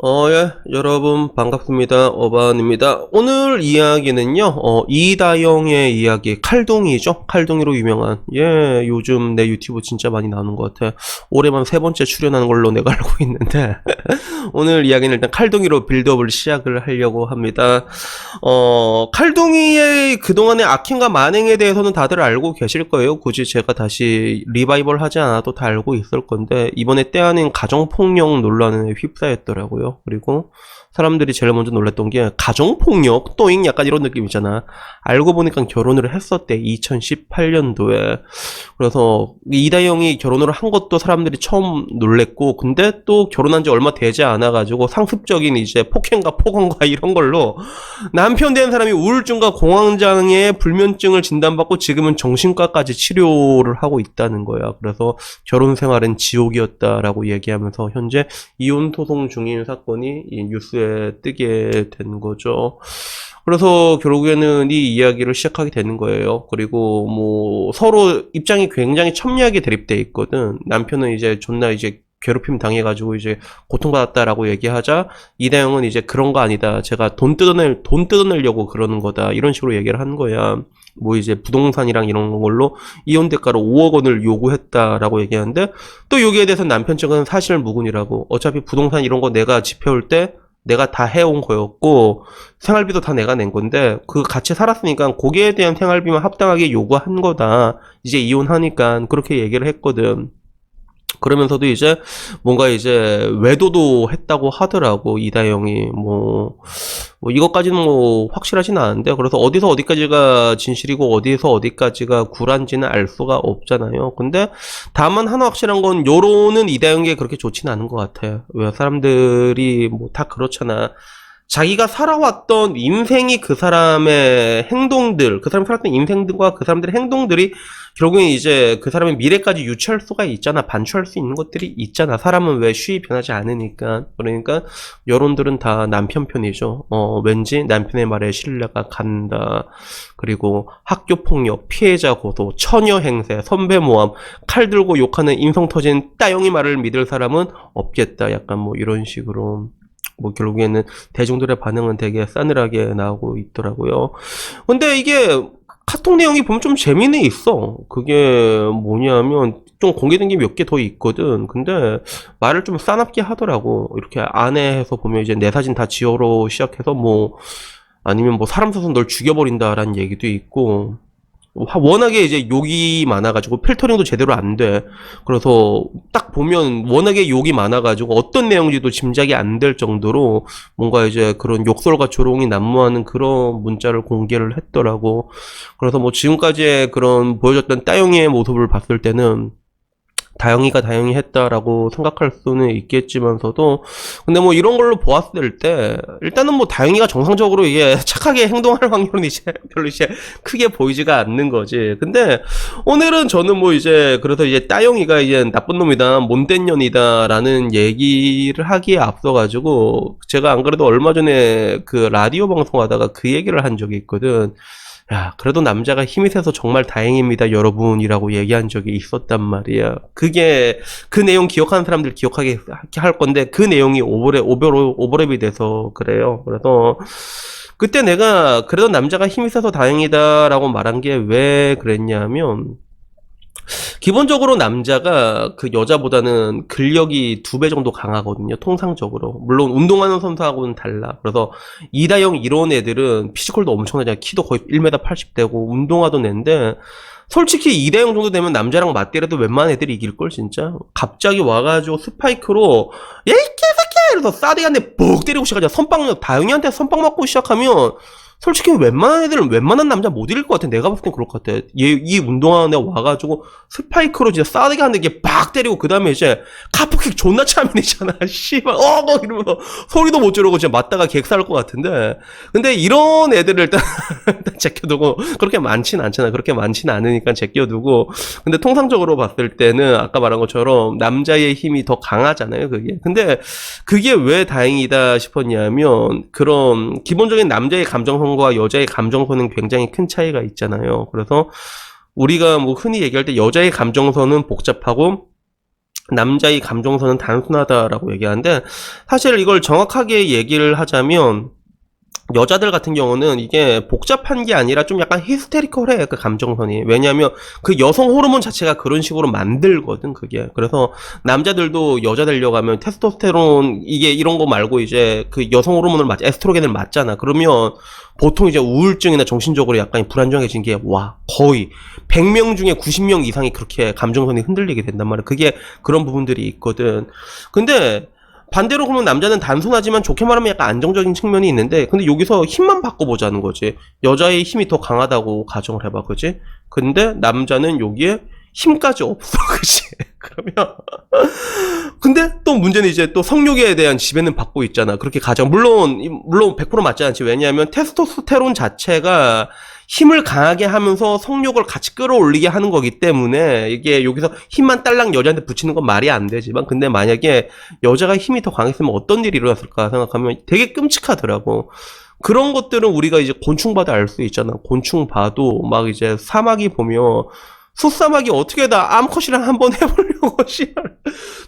예, 여러분 반갑습니다. 어반입니다. 오늘 이야기는요, 이다영의 이야기, 칼동이죠? 칼동이로 유명한, 예, 요즘 내 유튜브 진짜 많이 나오는 것 같아. 올해만 3번째 출연하는 걸로 내가 알고 있는데, 오늘 이야기는 일단 칼동이로 빌드업을 시작을 하려고 합니다. 칼동이의 그동안의 악행과 만행에 대해서는 다들 알고 계실 거예요. 굳이 제가 다시 리바이벌 하지 않아도 다 알고 있을 건데, 이번에 때 아닌 가정폭력 논란에 휩싸였더라고요. 그리고 사람들이 제일 먼저 놀랐던 게 가정폭력? 또잉? 약간 이런 느낌 있잖아. 알고 보니까 결혼을 했었대. 2018년도에. 그래서 이다영이 결혼을 한 것도 사람들이 처음 놀랬고, 근데 또 결혼한 지 얼마 되지 않아가지고 상습적인 이제 폭행과 폭언과 이런 걸로 남편 된 사람이 우울증과 공황장애 불면증을 진단받고 지금은 정신과까지 치료를 하고 있다는 거야. 그래서 결혼 생활은 지옥이었다라고 얘기하면서 현재 이혼 소송 중인 사건이 이 뉴스에 뜨게 된 거죠. 그래서 결국에는 이 이야기를 시작하게 되는 거예요. 그리고 뭐 서로 입장이 굉장히 첨예하게 대립돼 있거든. 남편은 이제 존나 이제 괴롭힘 당해가지고 이제 고통받았다라고 얘기하자, 이다영은 이제 그런 거 아니다. 제가 돈 뜯어내려고 그러는 거다. 이런 식으로 얘기를 한 거야. 뭐 이제 부동산이랑 이런 걸로 이혼 대가로 5억 원을 요구했다라고 얘기하는데, 또 여기에 대해서 남편 측은 사실 무근이라고. 어차피 부동산 이런 거 내가 지펴올 때 내가 다 해온 거였고 생활비도 다 내가 낸 건데 그 같이 살았으니까 거기에 대한 생활비만 합당하게 요구한 거다. 이제 이혼하니까 그렇게 얘기를 했거든. 그러면서도 이제 뭔가 이제 외도도 했다고 하더라고, 이다영이. 뭐 이것까지는 뭐 확실하진 않은데, 그래서 어디서 어디까지가 진실이고 어디서 어디까지가 구란지는 알 수가 없잖아요. 근데 다만 하나 확실한 건 여론은 이다영에게 그렇게 좋지는 않은 것 같아요. 왜 사람들이 뭐 다 그렇잖아. 자기가 살아왔던 인생이 그 사람의 행동들, 그 사람이 살았던 인생들과 그 사람들의 행동들이 결국엔 이제 그 사람의 미래까지 유추할 수가 있잖아. 반추할 수 있는 것들이 있잖아. 사람은 왜 쉬이 변하지 않으니까. 그러니까 여론들은 다 남편 편이죠. 왠지 남편의 말에 신뢰가 간다. 그리고 학교폭력, 피해자 고소, 처녀 행세, 선배 모함, 칼 들고 욕하는 인성 터진 따영이 말을 믿을 사람은 없겠다. 약간 뭐 이런 식으로. 뭐 결국에는 대중들의 반응은 되게 싸늘하게 나오고 있더라고요. 근데 이게 카톡 내용이 보면 좀 재미는 있어. 그게 뭐냐면 좀 공개된 게 몇 개 더 있거든. 근데 말을 좀 싸납게 하더라고. 이렇게 안에서 보면 이제 내 사진 다 지워로 시작해서 뭐 아니면 뭐 사람 써서 널 죽여버린다라는 얘기도 있고, 워낙에 이제 욕이 많아가지고 필터링도 제대로 안 돼. 그래서 딱 보면 워낙에 욕이 많아가지고 어떤 내용인지도 짐작이 안 될 정도로 뭔가 이제 그런 욕설과 조롱이 난무하는 그런 문자를 공개를 했더라고. 그래서 뭐 지금까지의 그런 보여줬던 따영이의 모습을 봤을 때는 다영이가 다영이 했다라고 생각할 수는 있겠지만서도, 근데 뭐 이런 걸로 보았을 때 일단은 뭐 다영이가 정상적으로 이게 착하게 행동할 확률은 이제 별로 이제 크게 보이지가 않는 거지. 근데 오늘은 저는 뭐 이제 그래서 이제 따영이가 이제 나쁜 놈이다, 못된 년이다라는 얘기를 하기에 앞서가지고, 제가 안 그래도 얼마 전에 그 라디오 방송하다가 그 얘기를 한 적이 있거든. 야, 그래도 남자가 힘이 세서 정말 다행입니다, 여러분이라고 얘기한 적이 있었단 말이야. 그게, 그 내용 기억하는 사람들 기억하게 할 건데, 그 내용이 오버랩이 돼서 그래요. 그래서, 그때 내가, 그래도 남자가 힘이 세서 다행이다라고 말한 게 왜 그랬냐면, 기본적으로 남자가 그 여자보다는 근력이 2배 정도 강하거든요, 통상적으로. 물론 운동하는 선수하고는 달라. 그래서 이다영 이런 애들은 피지컬도 엄청나잖아. 키도 거의 1m 80대고 운동하던 애인데, 솔직히 이다영 정도 되면 남자랑 맞대려도 웬만한 애들이 이길걸 진짜. 갑자기 와가지고 스파이크로 야 이 개새끼야 이러면서 싸대기한테 뻑 때리고 시작하자. 다영이한테 선빵 맞고 시작하면 솔직히 웬만한 애들은 웬만한 남자 못 이길 것 같아. 내가 봤을 땐 그럴 것 같아. 이 운동하는 애 와가지고 스파이크로 진짜 싸대기 한 대 빡 때리고 그 다음에 이제 카프킥 존나 차면이잖아. 씨발 이러면서 소리도 못 지르고 진짜 맞다가 객사할 것 같은데, 근데 이런 애들을 일단 제껴두고, 그렇게 많진 않잖아. 그렇게 많진 않으니까 제껴두고. 근데 통상적으로 봤을 때는 아까 말한 것처럼 남자의 힘이 더 강하잖아요, 그게. 근데 그게 왜 다행이다 싶었냐면, 그런 기본적인 남자의 감정선과 여자의 감정선은 굉장히 큰 차이가 있잖아요. 그래서 우리가 뭐 흔히 얘기할 때 여자의 감정선은 복잡하고 남자의 감정선은 단순하다라고 얘기하는데, 사실 이걸 정확하게 얘기를 하자면 여자들 같은 경우는 이게 복잡한 게 아니라 좀 약간 히스테리컬해, 그 감정선이. 왜냐하면 그 여성 호르몬 자체가 그런 식으로 만들거든, 그게. 그래서 남자들도 여자 되려고 하면 테스토스테론, 이게 이런 거 말고 이제 그 여성 호르몬을 에스트로겐을 맞잖아. 그러면 보통 이제 우울증이나 정신적으로 약간 불안정해진 게, 와, 거의 100명 중에 90명 이상이 그렇게 감정선이 흔들리게 된단 말이야. 그게 그런 부분들이 있거든. 근데 반대로 그러면 남자는 단순하지만 좋게 말하면 약간 안정적인 측면이 있는데, 근데 여기서 힘만 바꿔보자는 거지. 여자의 힘이 더 강하다고 가정을 해봐, 그지? 근데 남자는 여기에 힘까지 없어, 그지? 그러면 근데 또 문제는 이제 또 성욕에 대한 지배는 받고 있잖아. 그렇게 가정, 물론 100% 맞지 않지. 왜냐하면 테스토스테론 자체가 힘을 강하게 하면서 성욕을 같이 끌어올리게 하는 거기 때문에, 이게 여기서 힘만 딸랑 여자한테 붙이는 건 말이 안 되지만, 근데 만약에 여자가 힘이 더 강했으면 어떤 일이 일어났을까 생각하면 되게 끔찍하더라고. 그런 것들은 우리가 이제 곤충 봐도 알 수 있잖아. 곤충 봐도 막 이제 사마귀 보면, 숫사마귀 어떻게 다 암컷이랑 한번 해보려고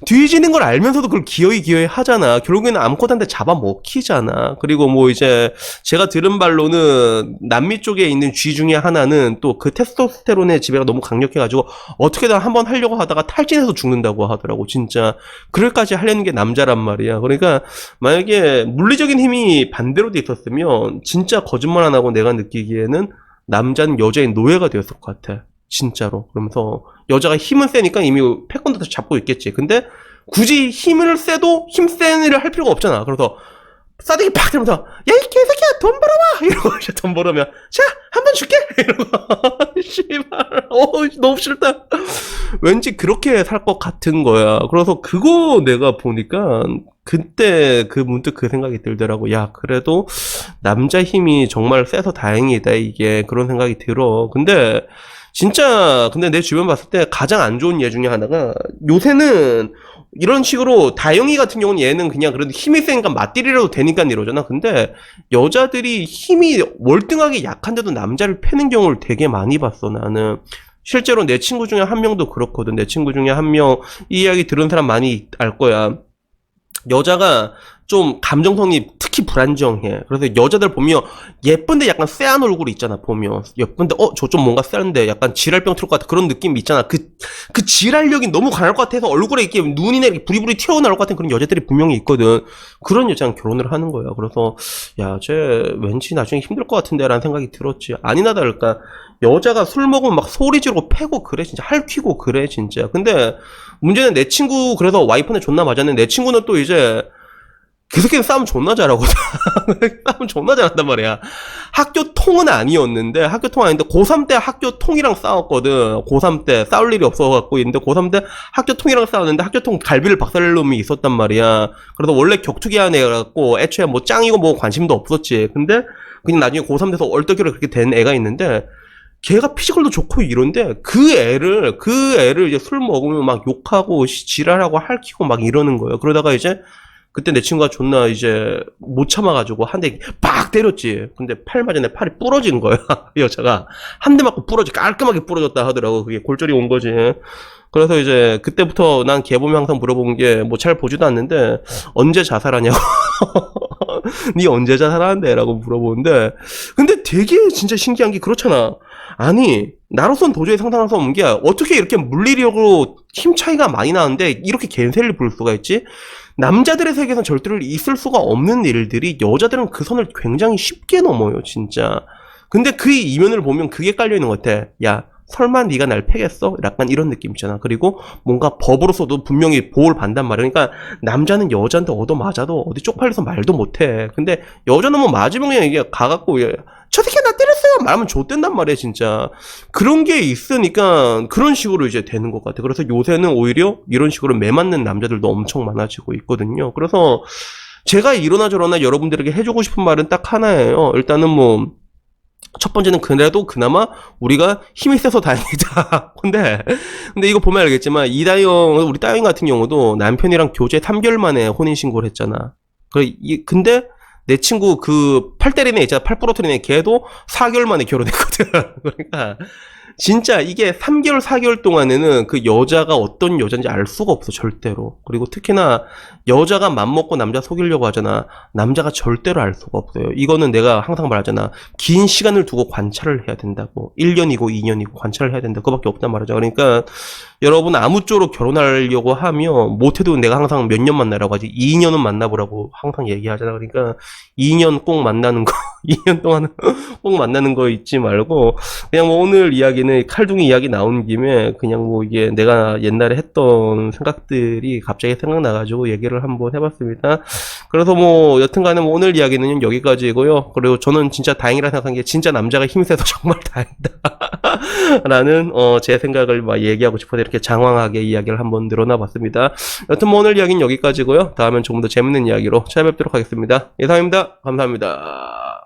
뒤지는 걸 알면서도 그걸 기어이 하잖아. 결국에는 암컷한테 잡아먹히잖아. 그리고 뭐 이제 제가 들은 발로는 남미 쪽에 있는 쥐 중에 하나는 또 그 테스토스테론의 지배가 너무 강력해가지고 어떻게든 한번 하려고 하다가 탈진해서 죽는다고 하더라고. 진짜 그럴까지 하려는 게 남자란 말이야. 그러니까 만약에 물리적인 힘이 반대로 돼 있었으면 진짜 거짓말 안 하고 내가 느끼기에는 남자는 여자의 노예가 되었을 것 같아. 진짜로. 그러면서 여자가 힘은 세니까 이미 패권도 잡고 있겠지. 근데 굳이 힘을 세도 힘센 일을 할 필요가 없잖아. 그래서 싸대기 팍 들면서 야 이 개새끼야 돈 벌어봐 이러고 이제 돈 벌으면 자 한 번 줄게 이러고 씨발 너무 싫다. 왠지 그렇게 살 것 같은 거야. 그래서 그거 내가 보니까 그때 그 문득 그 생각이 들더라고. 야 그래도 남자 힘이 정말 세서 다행이다, 이게. 그런 생각이 들어. 근데 진짜 근데 내 주변 봤을 때 가장 안 좋은 예 중에 하나가, 요새는 이런 식으로 다영이 같은 경우는 얘는 그냥 그래도 힘이 세니까 맞디리라도 되니까 이러잖아. 근데 여자들이 힘이 월등하게 약한데도 남자를 패는 경우를 되게 많이 봤어, 나는. 실제로 내 친구 중에 한 명도 그렇거든. 내 친구 중에 한 명, 이 이야기 들은 사람 많이 알 거야. 여자가 좀 감정성이 특히 불안정해. 그래서 여자들 보면 예쁜데 약간 쎄한 얼굴 있잖아, 보면. 예쁜데, 저 좀 뭔가 쎄한데 약간 지랄병 틀 것 같아. 그런 느낌이 있잖아. 그 지랄력이 너무 강할 것 같아서 얼굴에 이렇게 눈이나 이렇게 부리부리 튀어나올 것 같은 그런 여자들이 분명히 있거든. 그런 여자랑 결혼을 하는 거야. 그래서, 야, 쟤 왠지 나중에 힘들 것 같은데 라는 생각이 들었지. 아니나 다를까. 여자가 술 먹으면 막 소리 지르고 패고 그래, 진짜. 핥히고 그래, 진짜. 근데 문제는 내 친구, 그래서 와이프는 존나 맞았는데 내 친구는 또 이제 그 새끼는 싸움 존나 잘하거든. 싸움 존나 잘한단 말이야. 학교 통은 아니었는데, 학교 통 아닌데, 고3 때 학교 통이랑 싸웠거든. 고3 때 싸울 일이 없어갖고 있는데, 고3 때 학교 통이랑 싸웠는데, 학교 통 갈비를 박살낼 놈이 있었단 말이야. 그래서 원래 격투기한 애갖고, 애초에 뭐 짱이고 뭐 관심도 없었지. 근데, 그냥 나중에 고3 돼서 얼떨결에 그렇게 된 애가 있는데, 걔가 피지컬도 좋고 이런데, 그 애를 이제 술 먹으면 막 욕하고, 지랄하고, 핥히고 막 이러는 거예요. 그러다가 이제, 그때 내 친구가 존나 이제 못 참아가지고 한 대 빡 때렸지. 근데 팔 맞았는데 팔이 부러진 거야. 여자가 한 대 맞고 깔끔하게 부러졌다 하더라고. 그게 골절이 온 거지. 그래서 이제 그때부터 난 걔 보면 항상 물어본 게, 뭐 잘 보지도 않는데 언제 자살하냐고. 니 언제 자살하는데? 라고 물어보는데, 근데 되게 진짜 신기한 게 그렇잖아. 아니 나로선 도저히 상상할 수 없는 게, 어떻게 이렇게 물리력으로 힘 차이가 많이 나는데 이렇게 갠세를 부를 수가 있지? 남자들의 세계에선 절대로 있을 수가 없는 일들이 여자들은 그 선을 굉장히 쉽게 넘어요, 진짜. 근데 그 이면을 보면 그게 깔려있는 것 같아. 야, 설마 네가 날 패겠어? 약간 이런 느낌 있잖아. 그리고 뭔가 법으로서도 분명히 보호를 받단 말이야. 그러니까 남자는 여자한테 얻어맞아도 어디 쪽팔려서 말도 못해. 근데 여자는 뭐 맞으면 그냥 이게 가갖고, 저 새끼 나 때렸어요! 말하면 좆된단 말이야, 진짜. 그런 게 있으니까 그런 식으로 이제 되는 것 같아. 그래서 요새는 오히려 이런 식으로 매맞는 남자들도 엄청 많아지고 있거든요. 그래서 제가 이러나 저러나 여러분들에게 해주고 싶은 말은 딱 하나예요. 일단은 뭐, 첫 번째는 그래도 그나마 우리가 힘이 세서 다행이다. 근데 이거 보면 알겠지만, 우리 따영 같은 경우도 남편이랑 교제 3개월 만에 혼인신고를 했잖아. 근데 내 친구 그 팔 때리는 애 있잖아. 팔 부러뜨리는 애, 걔도 4개월 만에 결혼했거든. 그러니까 진짜 이게 3개월, 4개월 동안에는 그 여자가 어떤 여자인지 알 수가 없어, 절대로. 그리고 특히나 여자가 맘먹고 남자 속이려고 하잖아. 남자가 절대로 알 수가 없어요. 이거는 내가 항상 말하잖아. 긴 시간을 두고 관찰을 해야 된다고. 1년이고 2년이고 관찰을 해야 된다. 그거밖에 없단 말이죠. 그러니까 여러분 아무쪼록 결혼하려고 하면 못해도 내가 항상 몇 년 만나라고 하지. 2년은 만나보라고 항상 얘기하잖아. 그러니까 2년 꼭 만나는 거, 2년 동안은 꼭 만나는 거 잊지 말고 그냥 뭐 오늘 이야기는 칼둥이 이야기 나온 김에 그냥 뭐 이게 내가 옛날에 했던 생각들이 갑자기 생각나가지고 얘기를 한번 해봤습니다. 그래서 뭐 여튼간에 뭐 오늘 이야기는 여기까지고요. 그리고 저는 진짜 다행이라 생각한 게 진짜 남자가 힘이 세서 정말 다행이다. 라는 제 생각을 막 얘기하고 싶어서 이렇게 장황하게 이야기를 한번 늘어나봤습니다. 여튼 뭐 오늘 이야기는 여기까지고요. 다음엔 조금 더 재밌는 이야기로 찾아뵙도록 하겠습니다. 이상입니다. 감사합니다.